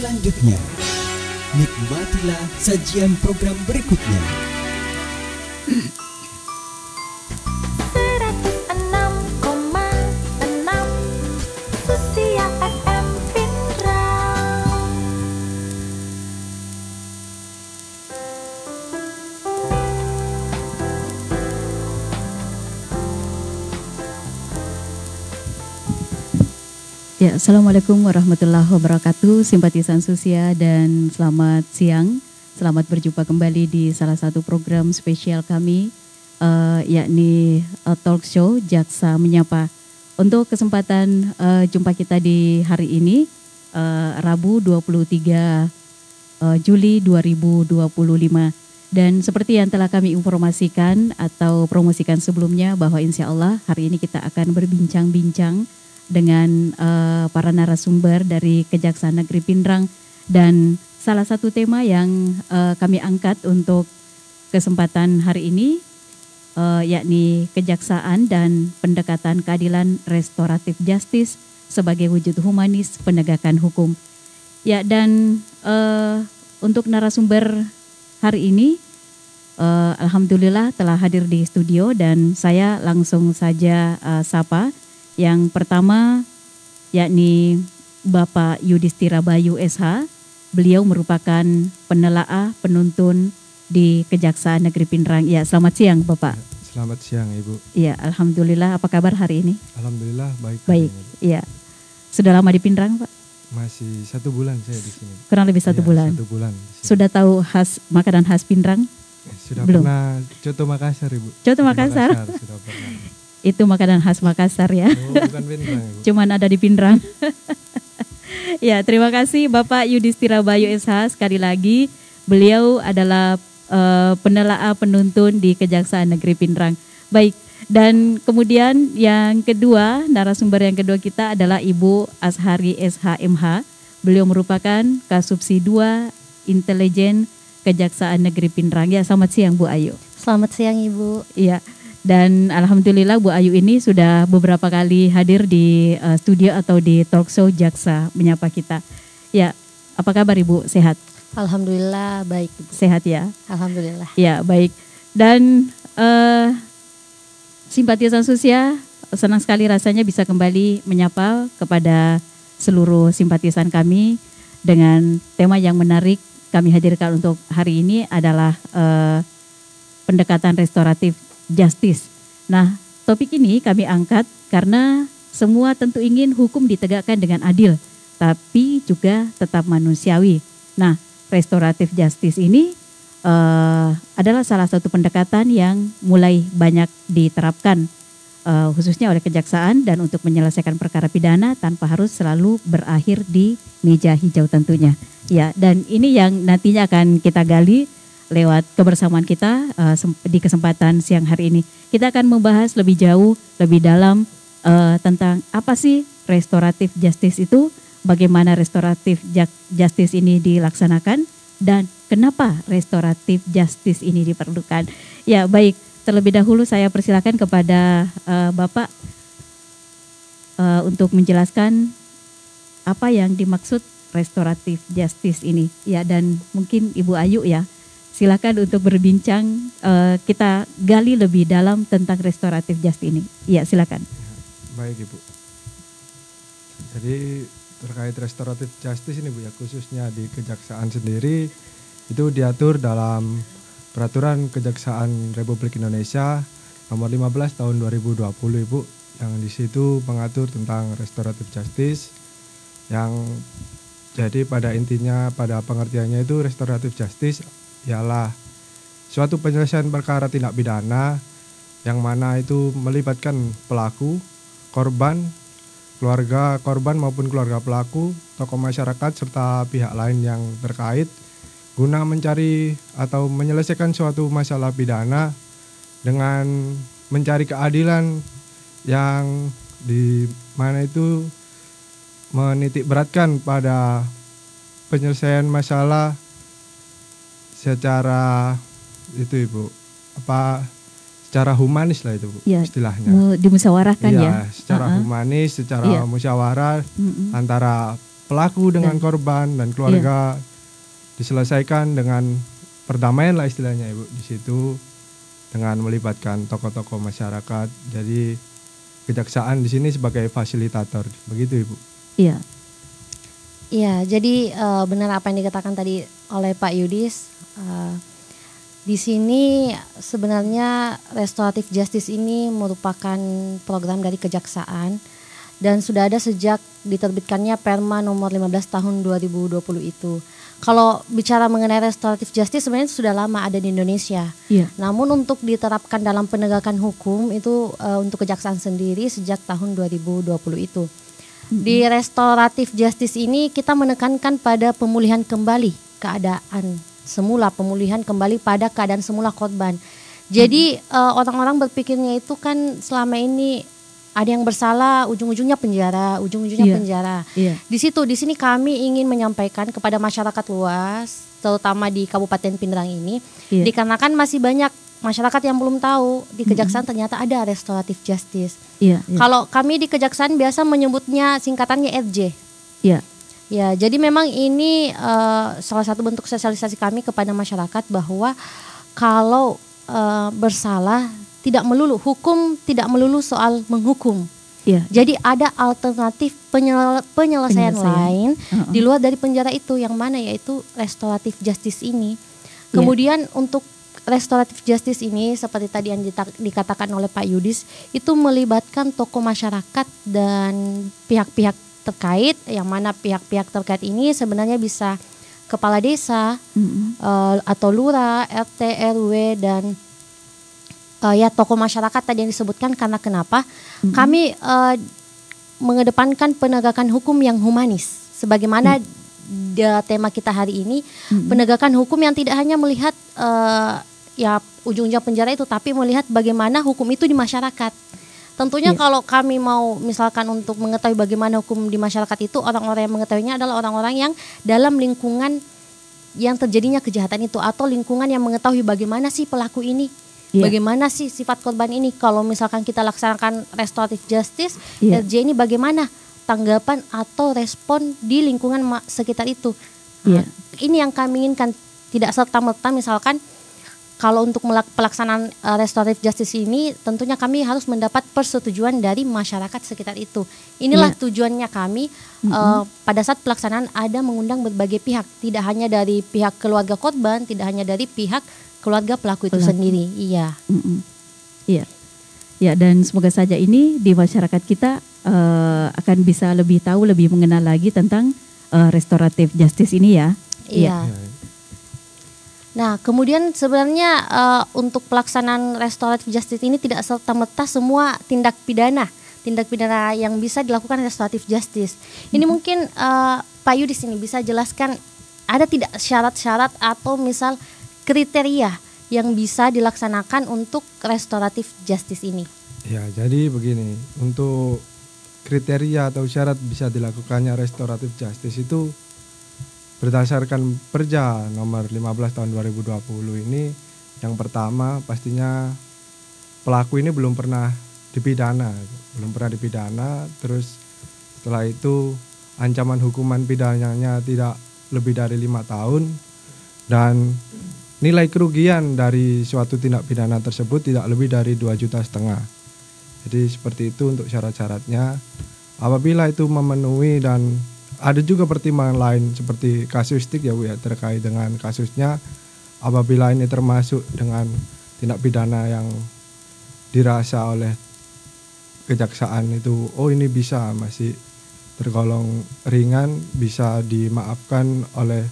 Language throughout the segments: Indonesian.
selanjutnya. Nikmatilah sajian program berikutnya. 106,6 Susia FM Pindrang. Ya, Assalamualaikum warahmatullahi wabarakatuh, simpatisan Susia, dan selamat siang. Selamat berjumpa kembali di salah satu program spesial kami, yakni talk show Jaksa Menyapa. Untuk kesempatan jumpa kita di hari ini, Rabu 23 Juli 2025. Dan seperti yang telah kami informasikan atau promosikan sebelumnya, bahwa insya Allah hari ini kita akan berbincang-bincang dengan para narasumber dari Kejaksaan Negeri Pindrang, dan salah satu tema yang kami angkat untuk kesempatan hari ini yakni kejaksaan dan pendekatan keadilan restoratif justice sebagai wujud humanis penegakan hukum. Ya, dan untuk narasumber hari ini alhamdulillah telah hadir di studio, dan saya langsung saja sapa. Yang pertama yakni Bapak Yudhistira Bayu SH. Beliau merupakan penelaah penuntun di Kejaksaan Negeri Pindrang. Ya, selamat siang Bapak. Selamat siang Ibu. Ya, alhamdulillah. Apa kabar hari ini? Alhamdulillah baik. Baik. Ya. Sudah lama di Pindrang, Pak? Masih 1 bulan saya di sini. Kurang lebih 1 bulan. 1 bulan. Sudah tahu makanan khas Pindrang? Sudah belum? Pernah coto Makassar Ibu. Coto Makassar? Sudah pernah. Itu makanan khas Makassar ya. Oh, bukan Pindrang Ibu. Cuman ada di Pindrang. Ya, terima kasih Bapak Yudhistira Bayu SH. Sekali lagi, beliau adalah penelaah penuntun di Kejaksaan Negeri Pindrang. Baik, dan kemudian yang kedua, narasumber yang kedua kita adalah Ibu Ashari SHMH. Beliau merupakan Kasubsi 2 Intelijen Kejaksaan Negeri Pindrang. Ya, selamat siang Bu Ayu. Selamat siang Ibu. Iya. Dan alhamdulillah Bu Ayu ini sudah beberapa kali hadir di studio atau di talk show Jaksa Menyapa kita. Ya, apa kabar Ibu? Sehat? Alhamdulillah baik Ibu. Sehat ya? Alhamdulillah. Ya, baik. Dan simpatisan Susia, senang sekali rasanya bisa kembali menyapa kepada seluruh simpatisan kami dengan tema yang menarik kami hadirkan untuk hari ini adalah pendekatan restoratif justice. Nah, topik ini kami angkat karena semua tentu ingin hukum ditegakkan dengan adil, tapi juga tetap manusiawi. Nah, restoratif justice ini adalah salah satu pendekatan yang mulai banyak diterapkan, khususnya oleh kejaksaan, dan untuk menyelesaikan perkara pidana tanpa harus selalu berakhir di meja hijau tentunya. Ya, dan ini yang nantinya akan kita gali lewat kebersamaan kita di kesempatan siang hari ini. Kita akan membahas lebih jauh, lebih dalam tentang apa sih restoratif justice itu, bagaimana restoratif justice ini dilaksanakan, dan kenapa restoratif justice ini diperlukan. Ya, baik, terlebih dahulu saya persilakan kepada Bapak untuk menjelaskan apa yang dimaksud restoratif justice ini. Ya, dan mungkin Ibu Ayu ya, silakan untuk berbincang, kita gali lebih dalam tentang restoratif justice ini. Iya, silakan. Baik Ibu. Jadi terkait restoratif justice ini Bu ya, khususnya di kejaksaan sendiri, itu diatur dalam Peraturan Kejaksaan Republik Indonesia nomor 15 tahun 2020 Ibu, yang di situ mengatur tentang restoratif justice, yang jadi pada intinya, pada pengertiannya itu restoratif justice ialah suatu penyelesaian perkara tindak pidana yang mana itu melibatkan pelaku, korban, keluarga korban maupun keluarga pelaku, tokoh masyarakat serta pihak lain yang terkait guna mencari atau menyelesaikan suatu masalah pidana dengan mencari keadilan yang di mana itu menitik beratkan pada penyelesaian masalah secara itu Ibu, secara humanis lah itu Bu, ya, istilahnya. Dimusyawarahkan ya. Secara humanis, secara musyawarah antara pelaku dengan korban dan keluarga diselesaikan dengan perdamaian lah istilahnya Ibu di situ, dengan melibatkan tokoh-tokoh masyarakat. Jadi kejaksaan di sini sebagai fasilitator, begitu Ibu. Iya. Iya, jadi benar apa yang dikatakan tadi oleh Pak Yudis. Di sini sebenarnya restoratif justice ini merupakan program dari kejaksaan dan sudah ada sejak diterbitkannya Perma nomor 15 tahun 2020 itu. Kalau bicara mengenai restoratif justice sebenarnya sudah lama ada di Indonesia. Iya. Namun untuk diterapkan dalam penegakan hukum itu untuk kejaksaan sendiri sejak tahun 2020 itu. Di restoratif justice ini kita menekankan pada pemulihan kembali keadaan semula, pemulihan kembali pada keadaan semula korban. Jadi orang-orang berpikirnya itu kan selama ini ada yang bersalah, ujung-ujungnya penjara, penjara. Iya. Di sini kami ingin menyampaikan kepada masyarakat luas, terutama di Kabupaten Pindrang ini, dikarenakan masih banyak masyarakat yang belum tahu di kejaksaan ternyata ada restoratif justice. Iya. Kalau kami di kejaksaan biasa menyebutnya singkatannya RJ. Iya. Ya, jadi memang ini salah satu bentuk sosialisasi kami kepada masyarakat bahwa kalau bersalah tidak melulu hukum, tidak melulu soal menghukum. Iya. Jadi ada alternatif penyelesaian lain di luar dari penjara itu, yang mana yaitu restoratif justice ini. Kemudian untuk restoratif justice ini seperti tadi yang dikatakan oleh Pak Yudis, itu melibatkan tokoh masyarakat dan pihak-pihak terkait, yang mana pihak-pihak terkait ini sebenarnya bisa kepala desa atau lurah, RT, RW dan ya tokoh masyarakat tadi yang disebutkan. Karena kenapa? Kami mengedepankan penegakan hukum yang humanis sebagaimana tema kita hari ini, penegakan hukum yang tidak hanya melihat ya ujung-ujung penjara itu, tapi melihat bagaimana hukum itu di masyarakat. Tentunya kalau kami mau misalkan untuk mengetahui bagaimana hukum di masyarakat itu, orang-orang yang mengetahuinya adalah orang-orang yang dalam lingkungan yang terjadinya kejahatan itu, atau lingkungan yang mengetahui bagaimana sih pelaku ini, bagaimana sih sifat korban ini. Kalau misalkan kita laksanakan restoratif justice, RJ ini bagaimana tanggapan atau respon di lingkungan sekitar itu. Ini yang kami inginkan, tidak serta-merta misalkan kalau untuk pelaksanaan restoratif justice ini tentunya kami harus mendapat persetujuan dari masyarakat sekitar itu. Inilah tujuannya kami pada saat pelaksanaan ada mengundang berbagai pihak, tidak hanya dari pihak keluarga korban, tidak hanya dari pihak keluarga pelaku itu sendiri. Iya. Iya. Ya, dan semoga saja ini di masyarakat kita akan bisa lebih tahu, lebih mengenal lagi tentang restoratif justice ini ya. Iya. Nah, kemudian sebenarnya untuk pelaksanaan restoratif justice ini tidak serta-merta semua tindak pidana yang bisa dilakukan restoratif justice. Ini mungkin Pak Yudis ini bisa jelaskan ada tidak syarat-syarat atau misal kriteria yang bisa dilaksanakan untuk restoratif justice ini? Ya, jadi begini, untuk kriteria atau syarat bisa dilakukannya restoratif justice itu berdasarkan Perja nomor 15 tahun 2020 ini. Yang pertama pastinya pelaku ini belum pernah dipidana, terus setelah itu ancaman hukuman pidananya tidak lebih dari 5 tahun, dan nilai kerugian dari suatu tindak pidana tersebut tidak lebih dari 2,5 juta. Jadi seperti itu untuk syarat-syaratnya. Apabila itu memenuhi, dan ada juga pertimbangan lain seperti kasuistik ya Bu ya, terkait dengan kasusnya. Apabila ini termasuk dengan tindak pidana yang dirasa oleh kejaksaan itu, oh ini bisa masih tergolong ringan, bisa dimaafkan oleh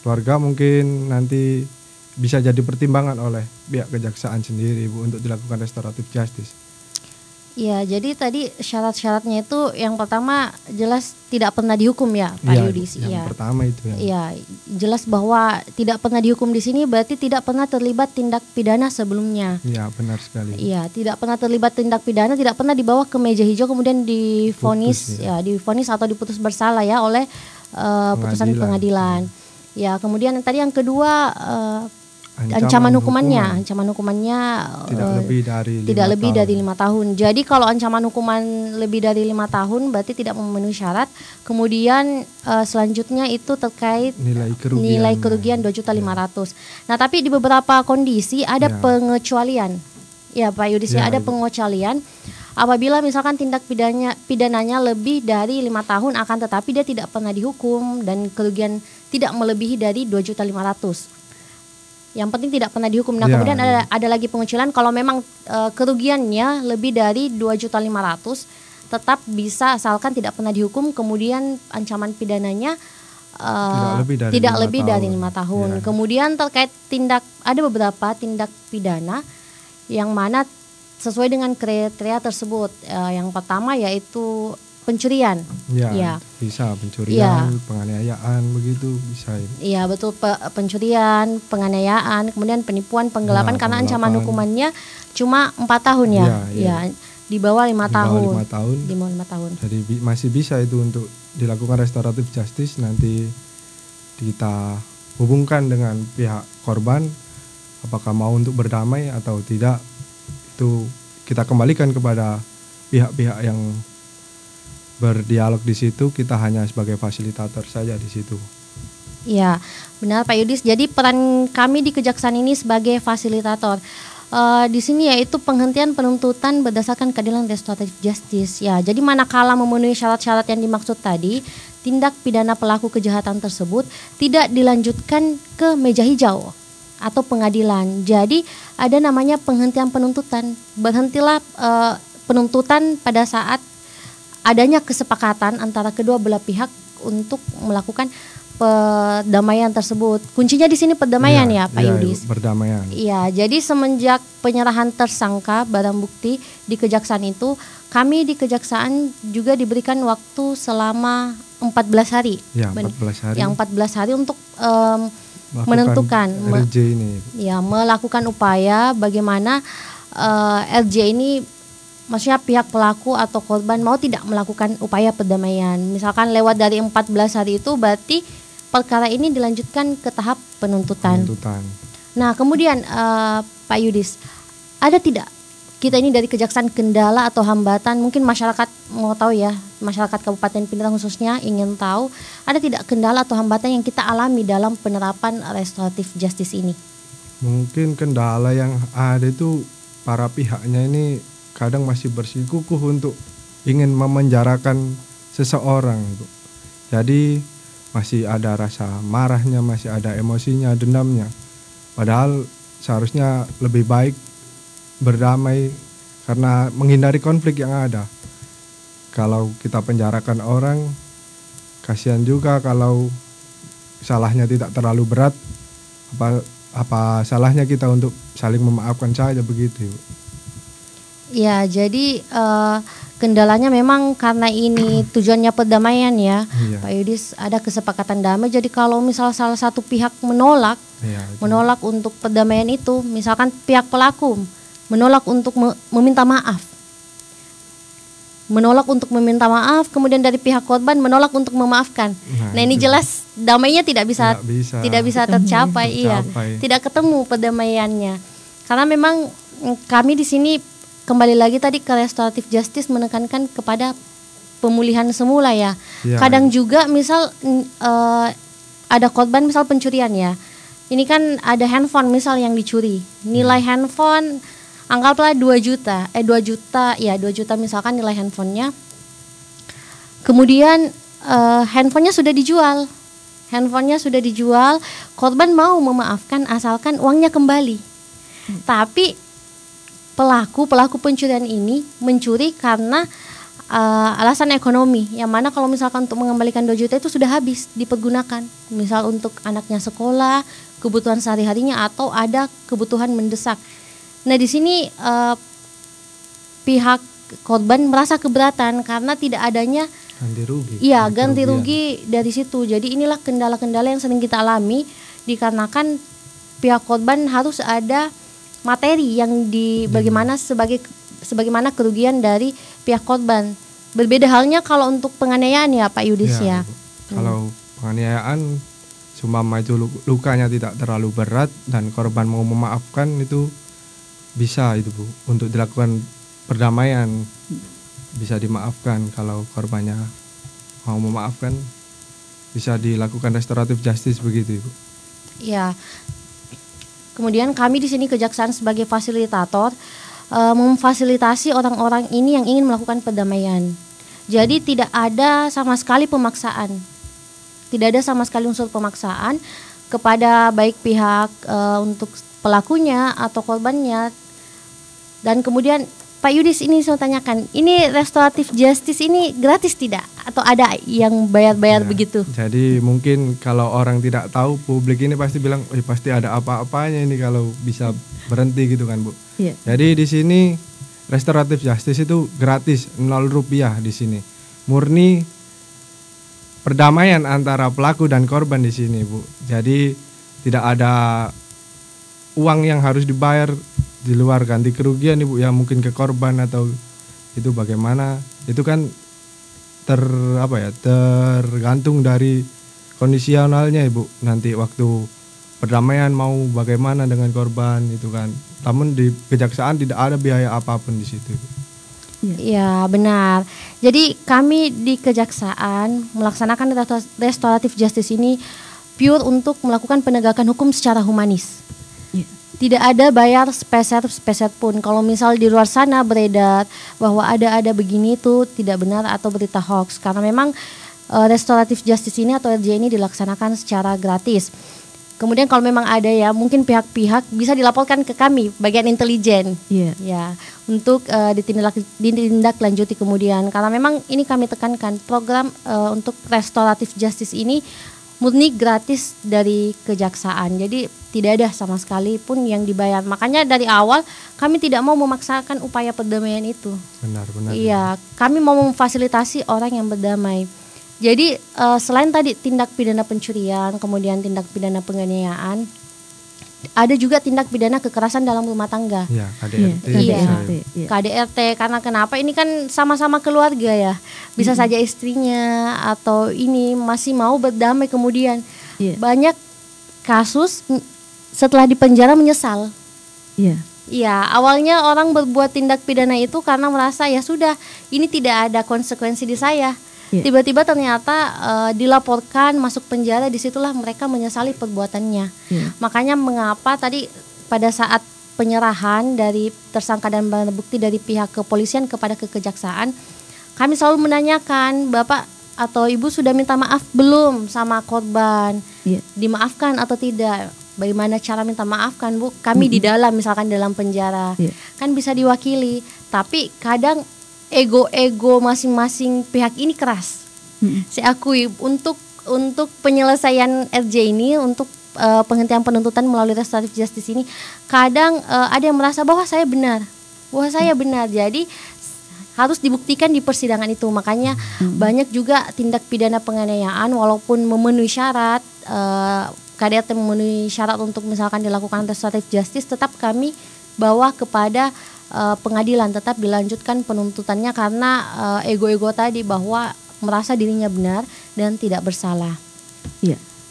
keluarga, mungkin nanti bisa jadi pertimbangan oleh pihak kejaksaan sendiri Bu untuk dilakukan restoratif justice. Ya, jadi tadi syarat-syaratnya itu yang pertama jelas tidak pernah dihukum ya Pak Yudis. Yang pertama itu ya. Iya, jelas bahwa tidak pernah dihukum di sini berarti tidak pernah terlibat tindak pidana sebelumnya. Iya, benar sekali. Iya, tidak pernah terlibat tindak pidana, tidak pernah dibawa ke meja hijau kemudian divonis divonis atau diputus bersalah ya oleh putusan pengadilan. Ya, kemudian tadi yang kedua ancaman hukumannya tidak lebih dari 5 tahun. Jadi kalau ancaman hukuman lebih dari 5 tahun berarti tidak memenuhi syarat. Kemudian selanjutnya itu terkait nilai kerugian 2.500.000. Nah, tapi di beberapa kondisi ada pengecualian. Ya, Pak Yudis, ada pengecualian. Apabila misalkan tindak pidananya lebih dari 5 tahun akan tetapi dia tidak pernah dihukum dan kerugian tidak melebihi dari 2.500.000. Yang penting tidak pernah dihukum. Nah, kemudian ada lagi pengecualian kalau memang kerugiannya lebih dari 2.500.000 tetap bisa asalkan tidak pernah dihukum, kemudian ancaman pidananya tidak lebih dari 5 tahun. Ya. Kemudian terkait ada beberapa tindak pidana yang mana sesuai dengan kriteria tersebut. Yang pertama yaitu pencurian. Bisa pencurian, penganiayaan begitu bisa. Iya, betul, pencurian, penganiayaan, kemudian penipuan, penggelapan karena ancaman hukumannya cuma 4 tahun di bawah 5 tahun. Di bawah 5 tahun. Jadi masih bisa itu untuk dilakukan restoratif justice. Nanti kita hubungkan dengan pihak korban apakah mau untuk berdamai atau tidak. Itu kita kembalikan kepada pihak-pihak yang berdialog di situ, kita hanya sebagai fasilitator saja di situ. Iya, benar Pak Yudis. Jadi peran kami di Kejaksaan ini sebagai fasilitator. Di sini yaitu penghentian penuntutan berdasarkan keadilan restoratif justice. Ya, jadi manakala memenuhi syarat-syarat yang dimaksud tadi, tindak pidana pelaku kejahatan tersebut tidak dilanjutkan ke meja hijau atau pengadilan. Jadi ada namanya penghentian penuntutan. Berhentilah penuntutan pada saat adanya kesepakatan antara kedua belah pihak untuk melakukan perdamaian tersebut. Kuncinya di sini perdamaian ya Pak Yudis. Perdamaian. Iya, jadi semenjak penyerahan tersangka barang bukti di Kejaksaan itu, kami di Kejaksaan juga diberikan waktu selama 14 hari. Ya, 14 hari. Yang 14 hari untuk menentukan melakukan upaya bagaimana RJ ini, maksudnya pihak pelaku atau korban mau tidak melakukan upaya perdamaian. Misalkan lewat dari 14 hari itu berarti perkara ini dilanjutkan ke tahap penuntutan. Nah, kemudian Pak Yudis, ada tidak kita ini dari Kejaksaan kendala atau hambatan? Mungkin masyarakat mau tahu ya, masyarakat Kabupaten Pindrang khususnya ingin tahu, ada tidak kendala atau hambatan yang kita alami dalam penerapan restoratif justice ini? Mungkin kendala yang ada itu para pihaknya ini kadang masih bersikukuh untuk ingin memenjarakan seseorang. Jadi masih ada rasa marahnya, masih ada emosinya, dendamnya. Padahal seharusnya lebih baik berdamai karena menghindari konflik yang ada. Kalau kita penjarakan orang, kasihan juga kalau salahnya tidak terlalu berat. Apa salahnya kita untuk saling memaafkan saja begitu. Ya, jadi kendalanya memang karena ini tujuannya perdamaian ya, Pak Yudis, ada kesepakatan damai. Jadi kalau misal salah satu pihak menolak untuk perdamaian itu, misalkan pihak pelaku menolak untuk meminta maaf, kemudian dari pihak korban menolak untuk memaafkan. Nah ini jelas damainya tidak bisa tercapai, tidak ketemu perdamaiannya. Karena memang kami di sini kembali lagi tadi ke restoratif justice menekankan kepada pemulihan semula ya. Kadang juga misal ada korban misal pencurian ya. Ini kan ada handphone misal yang dicuri. Nilai handphone anggaplah 2 juta misalkan nilai handphonenya. Kemudian handphonenya sudah dijual. Korban mau memaafkan asalkan uangnya kembali. Tapi pelaku pencurian ini mencuri karena alasan ekonomi, yang mana kalau misalkan untuk mengembalikan 2 juta itu sudah habis dipergunakan, misal untuk anaknya sekolah, kebutuhan sehari-harinya atau ada kebutuhan mendesak. Nah di sini pihak korban merasa keberatan karena tidak adanya ganti rugi dari situ. Jadi inilah kendala-kendala yang sering kita alami dikarenakan pihak korban harus ada materi yang bagaimana sebagaimana kerugian dari pihak korban. Berbeda halnya kalau untuk penganiayaan ya Pak Yudis ya. Kalau penganiayaan seumpama itu lukanya tidak terlalu berat dan korban mau memaafkan, itu bisa itu Bu untuk dilakukan perdamaian, bisa dimaafkan. Kalau korbannya mau memaafkan bisa dilakukan restoratif justice begitu Ibu. Ya. Kemudian kami di sini kejaksaan sebagai fasilitator memfasilitasi orang-orang ini yang ingin melakukan perdamaian. Jadi tidak ada sama sekali pemaksaan. Tidak ada sama sekali unsur pemaksaan kepada baik pihak untuk pelakunya atau korbannya. Dan kemudian Pak Yudis, ini saya tanyakan, ini restoratif justice ini gratis tidak? Atau ada yang bayar-bayar begitu? Jadi mungkin kalau orang tidak tahu, publik ini pasti bilang, pasti ada apa-apanya ini kalau bisa berhenti gitu kan Bu. Yeah. Jadi di sini restoratif justice itu gratis, 0 rupiah di sini. Murni perdamaian antara pelaku dan korban di sini Bu. Jadi tidak ada uang yang harus dibayar di luar ganti kerugian Ibu, ya mungkin ke korban atau itu bagaimana, itu kan tergantung dari kondisionalnya Ibu. Nanti waktu perdamaian mau bagaimana dengan korban itu kan. Namun di kejaksaan tidak ada biaya apapun di situ Ibu. Ya benar. Jadi kami di kejaksaan melaksanakan restoratif justice ini pure untuk melakukan penegakan hukum secara humanis. Tidak ada bayar sepeser pun. Kalau misal di luar sana beredar bahwa ada begini, itu tidak benar atau berita hoax. Karena memang restoratif justice ini atau RJ ini dilaksanakan secara gratis. Kemudian kalau memang ada ya, mungkin pihak-pihak bisa dilaporkan ke kami bagian intelijen, ya, untuk ditindaklanjuti kemudian. Karena memang ini kami tekankan program untuk restoratif justice ini murni gratis dari kejaksaan. Jadi tidak ada sama sekali pun yang dibayar. Makanya dari awal kami tidak mau memaksakan upaya perdamaian itu. Benar. Iya, kami mau memfasilitasi orang yang berdamai. Jadi selain tadi tindak pidana pencurian, kemudian tindak pidana penganiayaan, ada juga tindak pidana kekerasan dalam rumah tangga. Ya, KDRT. KDRT, karena kenapa? Ini kan sama-sama keluarga ya. Bisa saja istrinya atau ini masih mau berdamai kemudian. Banyak kasus setelah dipenjara menyesal. Iya, awalnya orang berbuat tindak pidana itu karena merasa ya sudah, ini tidak ada konsekuensi di saya. Tiba-tiba ternyata dilaporkan masuk penjara, disitulah mereka menyesali perbuatannya. Makanya mengapa tadi pada saat penyerahan dari tersangka dan barang bukti dari pihak kepolisian kepada kejaksaan, kami selalu menanyakan, Bapak atau Ibu sudah minta maaf belum sama korban? Dimaafkan atau tidak? Bagaimana cara minta maaf kan Bu? Kami di dalam, misalkan dalam penjara, kan bisa diwakili, tapi kadang ego masing-masing pihak ini keras. Saya akui untuk penyelesaian RJ ini, untuk penghentian penuntutan melalui restoratif justice ini, kadang ada yang merasa bahwa saya benar. Jadi harus dibuktikan di persidangan itu. Makanya banyak juga tindak pidana penganiayaan walaupun memenuhi syarat, KDRT memenuhi syarat untuk misalkan dilakukan restoratif justice, tetap kami bawa kepada pengadilan, tetap dilanjutkan penuntutannya karena ego-ego tadi bahwa merasa dirinya benar dan tidak bersalah.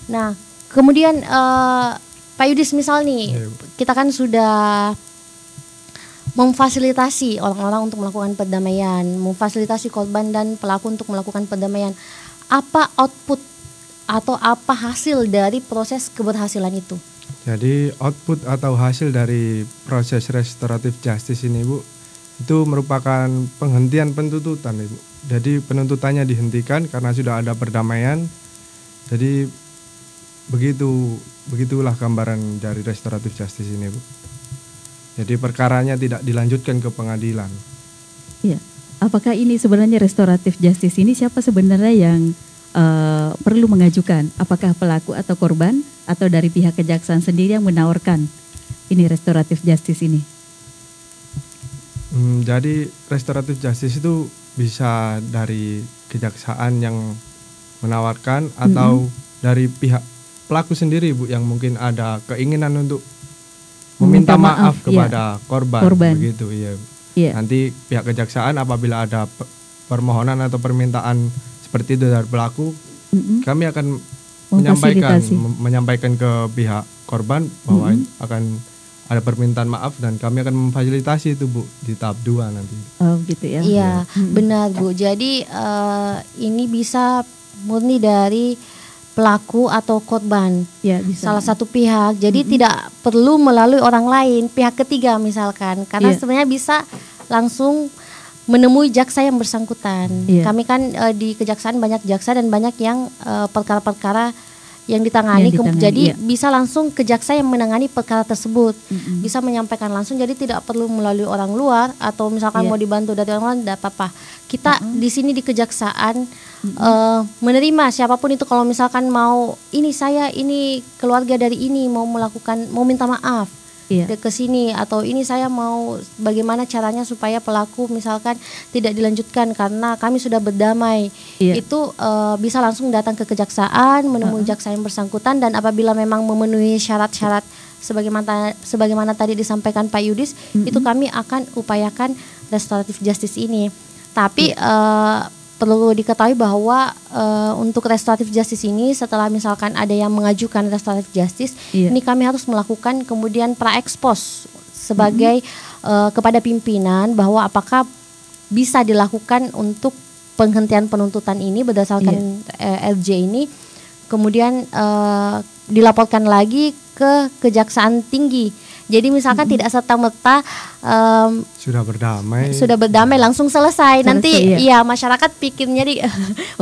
Nah, kemudian Pak Yudis misal nih, kita kan sudah memfasilitasi orang-orang untuk melakukan perdamaian, memfasilitasi korban dan pelaku untuk melakukan perdamaian. Apa output atau apa hasil dari proses keberhasilan itu? Jadi output atau hasil dari proses restoratif justice ini Bu, itu merupakan penghentian penuntutan Ibu. Jadi penuntutannya dihentikan karena sudah ada perdamaian. Jadi begitulah gambaran dari restoratif justice ini Bu. Jadi perkaranya tidak dilanjutkan ke pengadilan. Apakah ini sebenarnya restoratif justice ini siapa sebenarnya yang perlu mengajukan? Apakah pelaku atau korban atau dari pihak kejaksaan sendiri yang menawarkan ini restoratif justice ini? Jadi restoratif justice itu bisa dari kejaksaan yang menawarkan atau dari pihak pelaku sendiri Bu, yang mungkin ada keinginan untuk meminta maaf kepada korban. Begitu Nanti pihak kejaksaan apabila ada permohonan atau permintaan seperti itu dari pelaku, kami akan menyampaikan ke pihak korban bahwa akan ada permintaan maaf dan kami akan memfasilitasi itu Bu di tahap 2 nanti. Oh gitu ya. Iya, benar Bu. Jadi ini bisa murni dari pelaku atau korban. Ya, bisa. Salah satu pihak. Jadi tidak perlu melalui orang lain, pihak ketiga misalkan. Karena sebenarnya bisa langsung menemui jaksa yang bersangkutan. Kami kan di kejaksaan banyak jaksa dan banyak yang perkara-perkara yang ditangani, jadi bisa langsung ke jaksa yang menangani perkara tersebut, bisa menyampaikan langsung, jadi tidak perlu melalui orang luar atau misalkan mau dibantu dari orang luar, tidak apa-apa. Kita di sini di kejaksaan menerima siapapun itu, kalau misalkan mau ini keluarga dari ini mau minta maaf ke sini, atau ini saya mau bagaimana caranya supaya pelaku misalkan tidak dilanjutkan karena kami sudah berdamai, itu bisa langsung datang ke kejaksaan, menemui jaksa yang bersangkutan, dan apabila memang memenuhi syarat-syarat sebagaimana tadi disampaikan Pak Yudis, itu kami akan upayakan restoratif justice ini. Tapi perlu diketahui bahwa untuk restoratif justice ini, setelah misalkan ada yang mengajukan restoratif justice, ini kami harus melakukan kemudian pra-expose sebagai kepada pimpinan bahwa apakah bisa dilakukan untuk penghentian penuntutan ini berdasarkan RJ ini, kemudian dilaporkan lagi ke Kejaksaan Tinggi. Jadi misalkan tidak serta-merta sudah berdamai langsung selesai. Nanti ya masyarakat pikirnya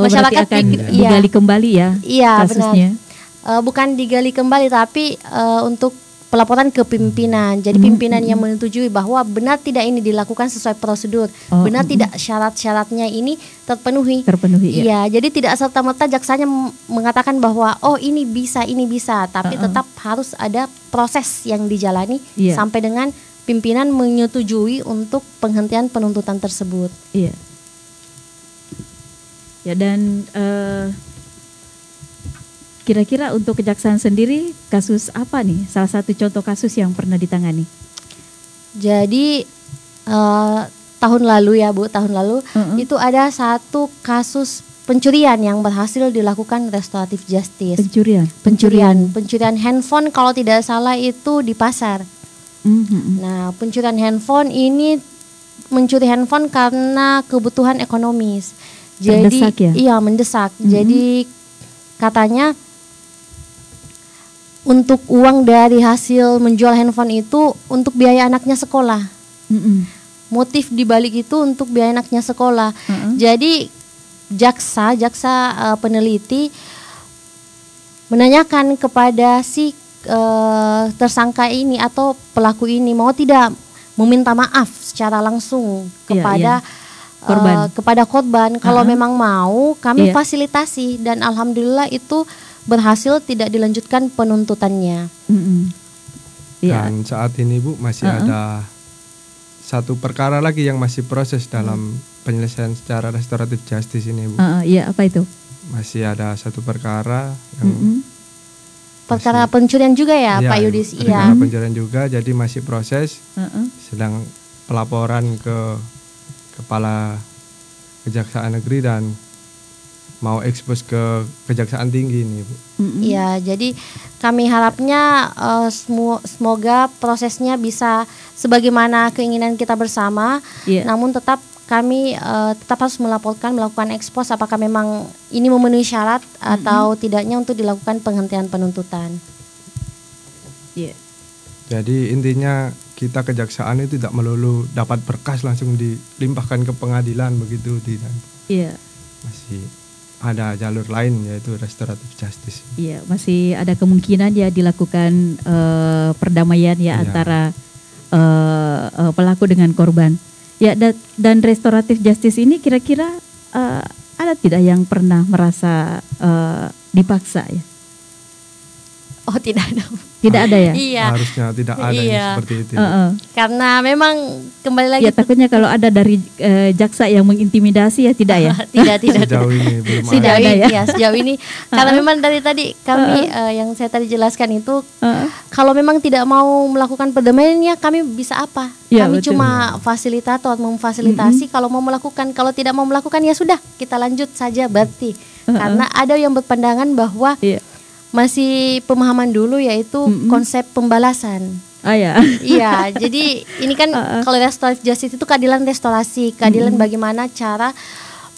masyarakat akan digali kembali kasusnya. Benar. Bukan digali kembali, tapi untuk pelaporan ke pimpinan. Jadi pimpinan yang menyetujui bahwa benar tidak ini dilakukan sesuai prosedur, benar tidak syarat-syaratnya ini terpenuhi. Iya, jadi tidak serta-merta jaksanya mengatakan bahwa ini bisa, tapi tetap harus ada proses yang dijalani sampai dengan pimpinan menyetujui untuk penghentian penuntutan tersebut. Iya. Ya, dan kira-kira untuk kejaksaan sendiri kasus apa nih? Salah satu contoh kasus yang pernah ditangani? Jadi tahun lalu itu ada satu kasus pencurian yang berhasil dilakukan restoratif justice. Pencurian handphone kalau tidak salah itu di pasar. Nah, pencurian handphone ini mencuri handphone karena kebutuhan ekonomis. Jadi mendesak. Jadi katanya untuk uang dari hasil menjual handphone itu untuk biaya anaknya sekolah. Motif dibalik itu untuk biaya anaknya sekolah. Jadi jaksa peneliti menanyakan kepada si tersangka ini atau pelaku ini mau tidak meminta maaf secara langsung kepada korban. Kalau memang mau, kami fasilitasi, dan alhamdulillah itu berhasil, tidak dilanjutkan penuntutannya. Dan saat ini Bu masih ada satu perkara lagi yang masih proses dalam penyelesaian secara restoratif justice ini Bu. Apa itu? Masih ada satu perkara yang perkara pencurian juga ya Pak Yudis. Perkara pencurian juga, jadi masih proses. Sedang pelaporan ke Kepala Kejaksaan Negeri dan mau ekspos ke Kejaksaan Tinggi ini Bu. Iya, jadi kami harapnya semoga prosesnya bisa sebagaimana keinginan kita bersama. Namun tetap kami tetap harus melakukan ekspos apakah memang ini memenuhi syarat atau tidaknya untuk dilakukan penghentian penuntutan. Jadi intinya kita kejaksaan itu tidak melulu dapat berkas langsung dilimpahkan ke pengadilan begitu, tidak. Masih ada jalur lain yaitu restoratif justice. Masih ada kemungkinan dilakukan perdamaian antara pelaku dengan korban. Dan restoratif justice ini kira-kira ada tidak yang pernah merasa dipaksa ya? Oh, tidak ada. Tidak ada ya? Harusnya tidak ada yang seperti itu. Karena memang kembali lagi. Takutnya kalau ada dari jaksa yang mengintimidasi tidak ya? Tidak. Sejauh ini belum ada ya. Sejauh ini karena memang dari tadi kami yang saya tadi jelaskan itu kalau memang tidak mau melakukan perdamaian kami bisa apa? Kami cuma fasilitator, memfasilitasi. Kalau mau melakukan, kalau tidak mau melakukan ya sudah, kita lanjut saja berarti. Karena ada yang berpandangan bahwa masih pemahaman dulu, yaitu konsep pembalasan. Ya. Iya, jadi ini kan kalau restoratif justice itu keadilan restorasi, keadilan bagaimana cara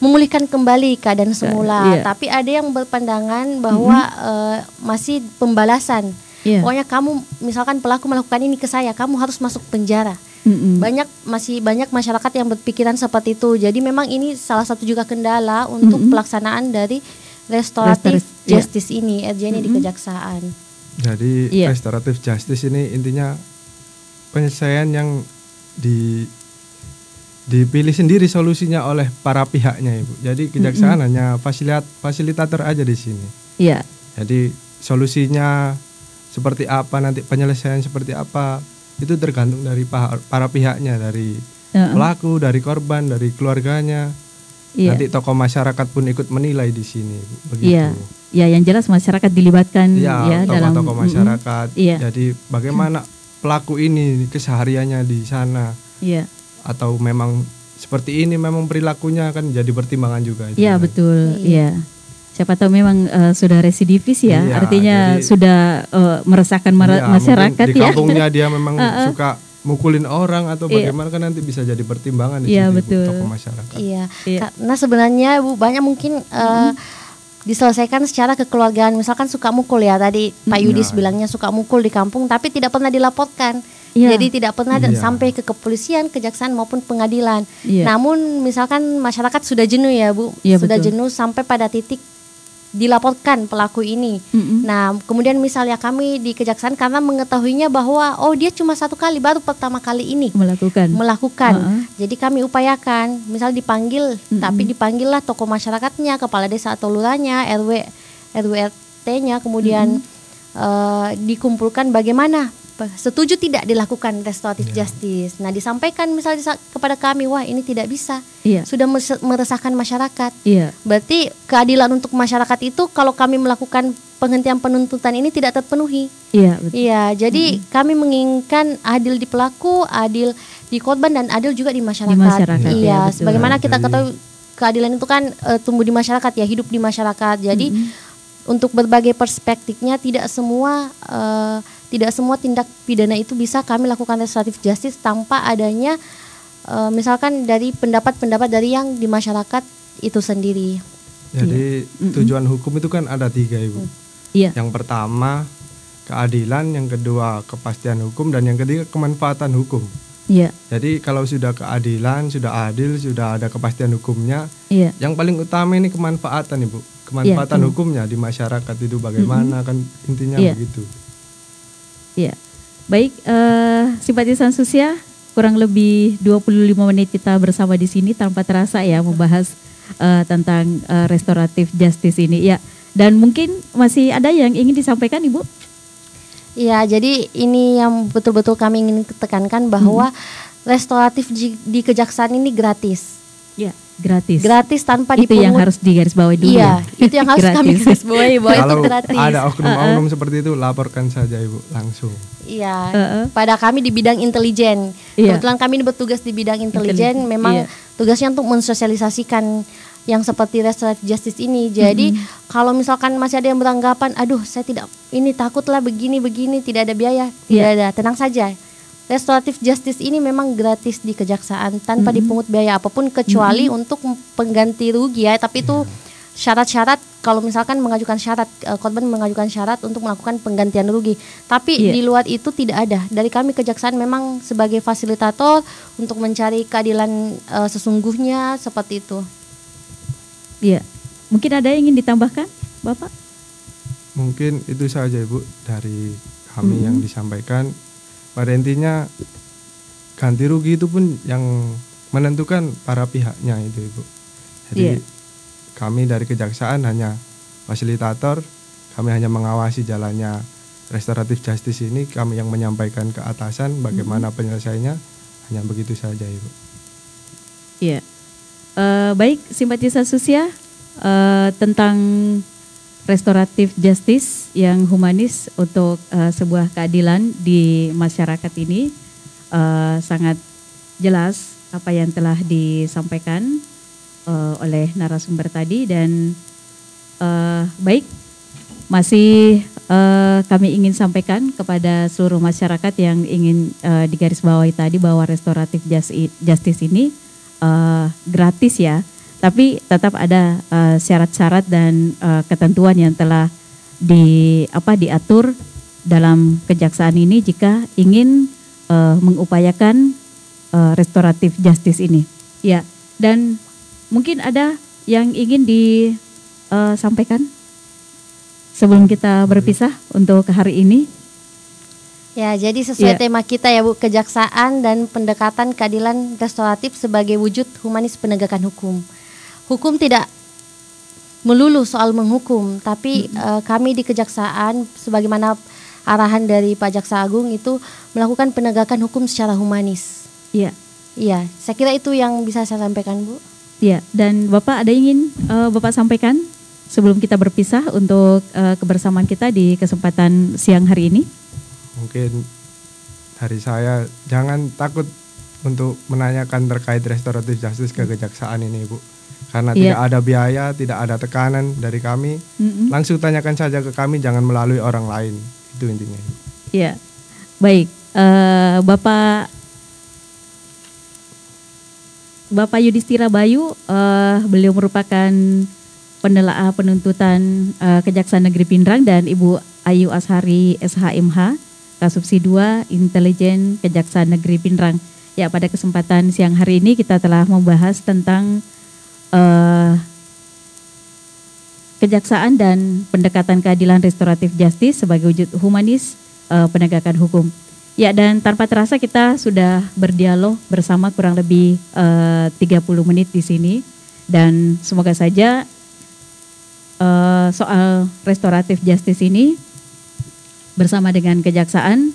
memulihkan kembali keadaan semula. Tapi ada yang berpandangan bahwa masih pembalasan. Pokoknya kamu misalkan pelaku melakukan ini ke saya, kamu harus masuk penjara. Masih banyak masyarakat yang berpikiran seperti itu. Jadi memang ini salah satu juga kendala untuk pelaksanaan dari restoratif justice ini, RJ-nya di kejaksaan. Jadi restoratif justice ini intinya penyelesaian yang dipilih sendiri solusinya oleh para pihaknya, Ibu. Jadi kejaksaan hanya fasilitator aja di sini. Iya. Jadi solusinya seperti apa, nanti penyelesaian seperti apa, itu tergantung dari para pihaknya, dari pelaku, dari korban, dari keluarganya. Nanti tokoh masyarakat pun ikut menilai di sini, begitu. Ya, yang jelas masyarakat dilibatkan dalam tokoh masyarakat. Jadi bagaimana pelaku ini kesehariannya di sana? Atau memang seperti ini memang perilakunya, kan jadi pertimbangan juga. Iya, betul. Iya. Siapa tahu memang sudah residivis ya, artinya sudah meresahkan masyarakat di kampungnya dia memang suka mukulin orang atau bagaimana, kan nanti bisa jadi pertimbangan di sini, betul. tokoh masyarakat. Karena sebenarnya Bu banyak mungkin diselesaikan secara kekeluargaan. Misalkan suka mukul ya, tadi Pak Yudis bilangnya suka mukul di kampung tapi tidak pernah dilaporkan. Jadi tidak pernah sampai ke kepolisian, kejaksaan maupun pengadilan. Namun misalkan masyarakat sudah jenuh ya Bu, sudah jenuh sampai pada titik dilaporkan pelaku ini. Nah, kemudian misalnya kami di kejaksaan karena mengetahuinya bahwa dia cuma satu kali, baru pertama kali ini melakukan. Jadi kami upayakan, misal dipanggil, tapi dipanggillah tokoh masyarakatnya, kepala desa atau lurahnya, RW-RT-nya, kemudian dikumpulkan bagaimana setuju tidak dilakukan restoratif justice. Nah, disampaikan misalnya kepada kami, wah ini tidak bisa, sudah meresahkan masyarakat. Berarti keadilan untuk masyarakat itu kalau kami melakukan penghentian penuntutan ini tidak terpenuhi. Jadi kami menginginkan adil di pelaku, adil di korban, dan adil juga di masyarakat. Sebagaimana kita ketahui keadilan itu kan tumbuh di masyarakat ya, hidup di masyarakat. Jadi untuk berbagai perspektifnya tidak semua tindak pidana itu bisa kami lakukan restoratif justice tanpa adanya misalkan dari pendapat-pendapat dari yang di masyarakat itu sendiri. Jadi tujuan hukum itu kan ada 3, Ibu. Yang pertama keadilan, yang kedua kepastian hukum, dan yang ketiga kemanfaatan hukum. Jadi kalau sudah keadilan, sudah adil, sudah ada kepastian hukumnya, yang paling utama ini kemanfaatan, Ibu. Kemanfaatan hukumnya di masyarakat itu bagaimana, kan intinya begitu. Baik, simpatisan Susia, kurang lebih 25 menit kita bersama di sini tanpa terasa ya membahas tentang restoratif justice ini. Dan mungkin masih ada yang ingin disampaikan, Ibu? Jadi ini yang betul-betul kami ingin tekankan bahwa restoratif di kejaksaan ini gratis. Gratis tanpa dipungut. Itu yang harus digarisbawahi dulu. Itu yang harus kami garisbawahi bahwa itu gratis. Ada oknum-oknum seperti itu, laporkan saja, Ibu, langsung. Pada kami di bidang intelijen. Kebetulan kami ini bertugas di bidang intelijen, memang tugasnya untuk mensosialisasikan yang seperti restoratif justice ini. Jadi kalau misalkan masih ada yang beranggapan, aduh saya tidak, ini takutlah begini, tidak ada biaya. Tidak ada, tenang saja. Restoratif justice ini memang gratis di kejaksaan tanpa dipungut biaya apapun kecuali untuk pengganti rugi ya. Tapi itu syarat-syarat, kalau misalkan mengajukan syarat, korban mengajukan syarat untuk melakukan penggantian rugi. Tapi di luar itu tidak ada. Dari kami kejaksaan memang sebagai fasilitator untuk mencari keadilan sesungguhnya seperti itu. Mungkin ada yang ingin ditambahkan, Bapak? Mungkin itu saja, Ibu, dari kami yang disampaikan. Pada intinya ganti rugi itu pun yang menentukan para pihaknya itu, Ibu. Jadi kami dari kejaksaan hanya fasilitator, kami hanya mengawasi jalannya restoratif justice ini, kami yang menyampaikan ke atasan bagaimana penyelesaiannya, hanya begitu saja, Ibu. Baik, simpatisan Susia, tentang restoratif justice yang humanis untuk sebuah keadilan di masyarakat ini sangat jelas apa yang telah disampaikan oleh narasumber tadi. Dan baik, masih kami ingin sampaikan kepada seluruh masyarakat yang ingin digarisbawahi tadi bahwa restoratif justice ini gratis ya, tapi tetap ada syarat-syarat dan ketentuan yang telah diatur dalam kejaksaan ini jika ingin mengupayakan restoratif justice ini. Ya, dan mungkin ada yang ingin disampaikan sebelum kita berpisah untuk hari ini. Ya, jadi sesuai tema kita ya Bu, kejaksaan dan pendekatan keadilan restoratif sebagai wujud humanis penegakan hukum. Hukum tidak melulu soal menghukum, tapi kami di kejaksaan sebagaimana arahan dari Pak Jaksa Agung itu melakukan penegakan hukum secara humanis. Iya. Iya, saya kira itu yang bisa saya sampaikan Bu. Iya, dan Bapak ada ingin Bapak sampaikan sebelum kita berpisah untuk kebersamaan kita di kesempatan siang hari ini? Mungkin dari saya, jangan takut untuk menanyakan terkait restoratif justice ke kejaksaan ini Bu. Karena tidak ada biaya, tidak ada tekanan dari kami. Langsung tanyakan saja ke kami, jangan melalui orang lain. Itu intinya. Iya, baik. Bapak Yudhistira Bayu, beliau merupakan penelaah penuntutan Kejaksaan Negeri Pindrang, dan Ibu Ayu Ashari SHMH, Kasubsi 2 Intelijen Kejaksaan Negeri Pindrang. Ya, pada kesempatan siang hari ini kita telah membahas tentang kejaksaan dan pendekatan keadilan restoratif justice sebagai wujud humanis penegakan hukum. Ya, dan tanpa terasa kita sudah berdialog bersama kurang lebih 30 menit di sini, dan semoga saja soal restoratif justice ini bersama dengan kejaksaan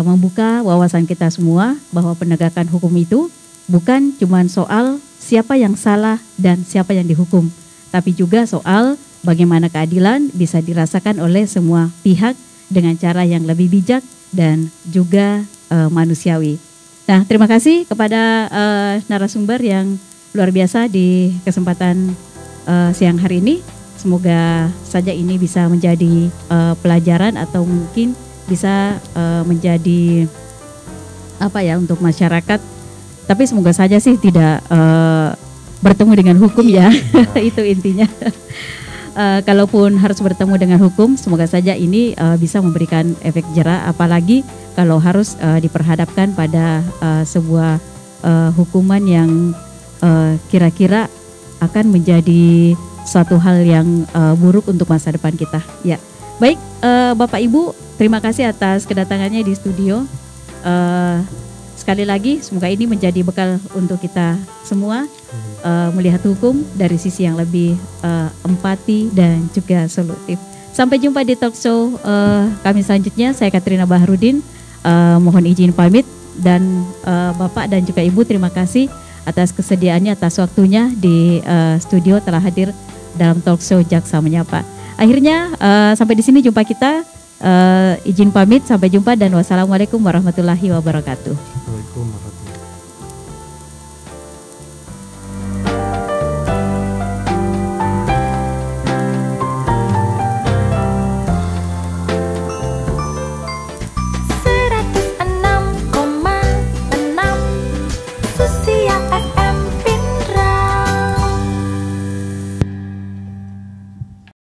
membuka wawasan kita semua bahwa penegakan hukum itu bukan cuma soal siapa yang salah dan siapa yang dihukum, tapi juga soal bagaimana keadilan bisa dirasakan oleh semua pihak dengan cara yang lebih bijak dan juga manusiawi. Nah, terima kasih kepada narasumber yang luar biasa di kesempatan siang hari ini. Semoga saja ini bisa menjadi pelajaran atau mungkin bisa menjadi untuk masyarakat. Tapi semoga saja sih tidak bertemu dengan hukum ya, itu intinya. Kalaupun harus bertemu dengan hukum, semoga saja ini bisa memberikan efek jera, apalagi kalau harus diperhadapkan pada sebuah hukuman yang kira-kira akan menjadi suatu hal yang buruk untuk masa depan kita. Ya, baik Bapak Ibu, terima kasih atas kedatangannya di studio. Sekali lagi, semoga ini menjadi bekal untuk kita semua melihat hukum dari sisi yang lebih empati dan juga solutif. Sampai jumpa di talk show kami selanjutnya. Saya Katrina Baharudin, mohon izin pamit, dan Bapak dan juga Ibu terima kasih atas kesediaannya, atas waktunya di studio telah hadir dalam talk show Jaksa Menyapa. Akhirnya sampai di sini jumpa kita. Izin pamit, sampai jumpa dan wassalamualaikum warahmatullahi wabarakatuh.